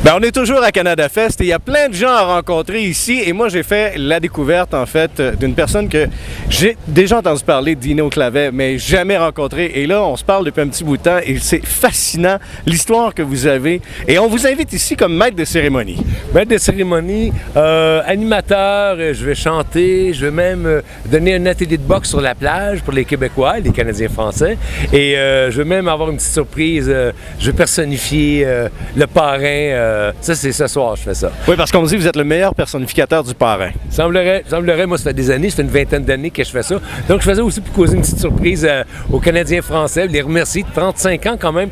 Ben, on est toujours à Canada Fest et il y a plein de gens à rencontrer ici. Et moi, j'ai fait la découverte, en fait, d'une personne que j'ai déjà entendu parler, Dino Clavet, mais jamais rencontré. Et là, on se parle depuis un petit bout de temps et c'est fascinant l'histoire que vous avez. Et on vous invite ici comme maître de cérémonie. Maître de cérémonie, animateur, je vais chanter, je vais même donner un atelier de boxe sur la plage pour les Québécois, les Canadiens français. Et je vais même avoir une petite surprise. Je vais personnifier le parrain. Ça, c'est ce soir, je fais ça. Oui, parce qu'on me dit que vous êtes le meilleur personnificateur du parrain. Semblerait, moi, ça fait des années, ça fait une vingtaine d'années que je fais ça. Donc, je faisais aussi pour causer une petite surprise aux Canadiens français, les remercier de 35 ans quand même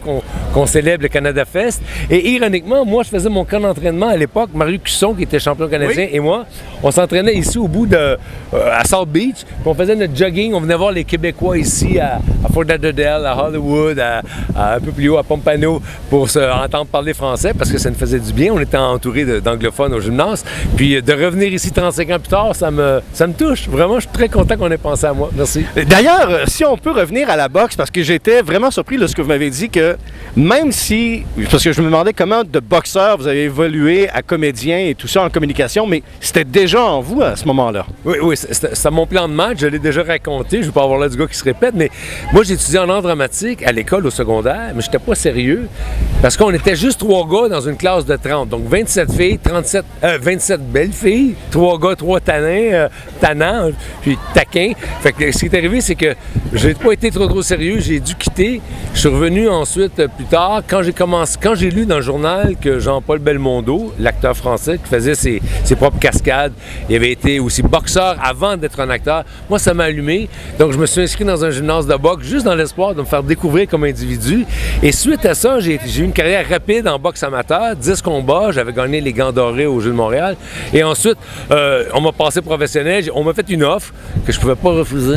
qu'on célèbre le Canada Fest. Et ironiquement, moi, je faisais mon camp d'entraînement à l'époque. Mario Cusson, qui était champion canadien, oui, et moi, on s'entraînait ici au bout de... à South Beach. Puis on faisait notre jogging. On venait voir les Québécois ici à Fort Lauderdale, à Hollywood, à un peu plus haut, à Pompano, pour entendre parler français, parce que ça nous faisait du bien. On était entouré d'anglophones au gymnase. Puis de revenir ici 35 ans plus tard, ça me touche. Vraiment, je suis très content qu'on ait pensé à moi. Merci. D'ailleurs, si on peut revenir à la boxe, parce que j'étais vraiment surpris de ce que vous m'avez dit, que même si... Parce que je me demandais comment de boxeur vous avez évolué à comédien et tout ça en communication, mais c'était déjà en vous à ce moment-là. Oui, c'était mon plan de match. Je l'ai déjà raconté. Je ne veux pas avoir l'air du gars qui se répète, mais moi, j'ai étudié en art dramatique à l'école au secondaire, mais je n'étais pas sérieux parce qu'on était juste 3 gars dans une classe de 30. Donc, 27 filles, 27 belles filles, 3 gars, 3 tannants, puis taquins. Fait que ce qui est arrivé, c'est que j'ai pas été trop sérieux. J'ai dû quitter. Je suis revenu ensuite plus tard. Quand j'ai lu dans le journal que Jean-Paul Belmondo, l'acteur français qui faisait ses propres cascades, il avait été aussi boxeur avant d'être un acteur. Moi, ça m'a allumé. Donc, je me suis inscrit dans un gymnase de boxe juste dans l'espoir de me faire découvrir comme individu. Et suite à ça, j'ai eu une carrière rapide en boxe amateur, 10 combats. J'avais gagné les gants dorés aux Jeux de Montréal. Et ensuite, on m'a passé professionnel. On m'a fait une offre que je pouvais pas refuser.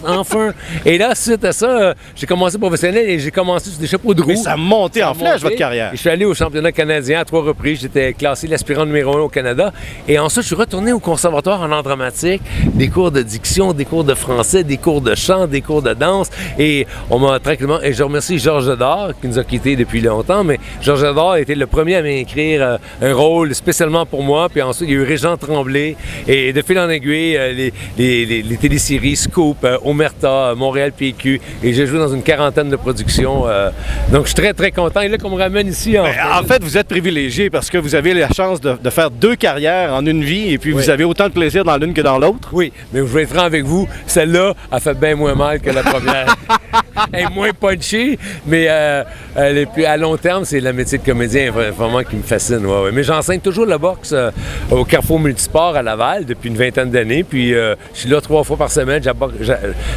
Enfin. Et là, suite à ça, j'ai commencé professionnel et j'ai commencé sur des chapeaux de roue. Mais ça a monté en flèche, votre carrière. Et je suis allé au championnat canadien à 3 reprises. J'étais classé l'aspirant numéro 1 au Canada. Et ensuite, je suis retourné au conservatoire en art dramatique, des cours de diction, des cours de français, des cours de chant, des cours de danse. Et on m'a tranquillement... Et je remercie Georges Adard, qui nous a quittés depuis longtemps, mais Georges Adard a été le premier à m'écrire un rôle spécialement pour moi. Puis ensuite, il y a eu Régent Tremblay. Et de fil en aiguille, les téléséries Scoop, Omerta, Montréal PQ. Et j'ai joué dans une 40aine de productions. Donc, je suis très, très content. Et là, qu'on me ramène ici... En fait, vous êtes privilégié parce que vous avez la chance de faire 2 carrières en une vie et puis vous avez autant de plaisir dans l'une que dans l'autre. Oui, mais je vais être franc avec vous, celle-là, elle fait bien moins mal que la première. Elle est moins punchée, mais à long terme, c'est le métier de comédien vraiment qui me fascine. Ouais. Mais j'enseigne toujours la boxe au Carrefour Multisport à Laval depuis une vingtaine d'années. Puis je suis là 3 fois par semaine.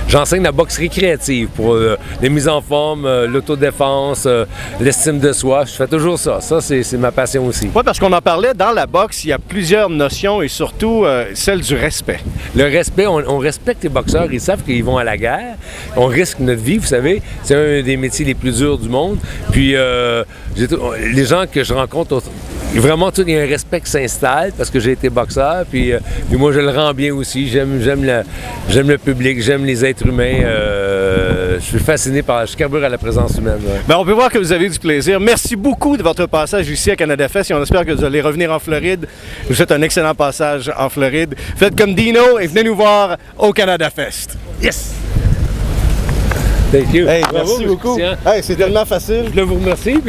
J'enseigne la boxe récréative pour les mises en forme, l'autodéfense, l'estime de soi. Je fais toujours ça. Ça, c'est ma passion aussi. Oui, parce qu'on en parlait, dans la boxe, il y a plusieurs notions et surtout celle du respect. Le respect, on respecte les boxeurs. Ils savent qu'ils vont à la guerre. On risque notre vie, vous savez. C'est un des métiers les plus durs du monde. Puis les gens que je rencontre, vraiment, il y a un respect qui s'installe parce que j'ai été boxeur. Puis moi, je le rends bien aussi. J'aime le public, j'aime les êtres humains. Je suis fasciné je carbure à la présence humaine. Ouais. Bien, on peut voir que vous avez du plaisir. Merci beaucoup de votre passage ici à Canada Fest et on espère que vous allez revenir en Floride. Je vous souhaite un excellent passage en Floride. Faites comme Dino et venez nous voir au Canada Fest. Yes! Thank you. Hey, merci beaucoup. Hey, c'est tellement facile. Je vous remercie.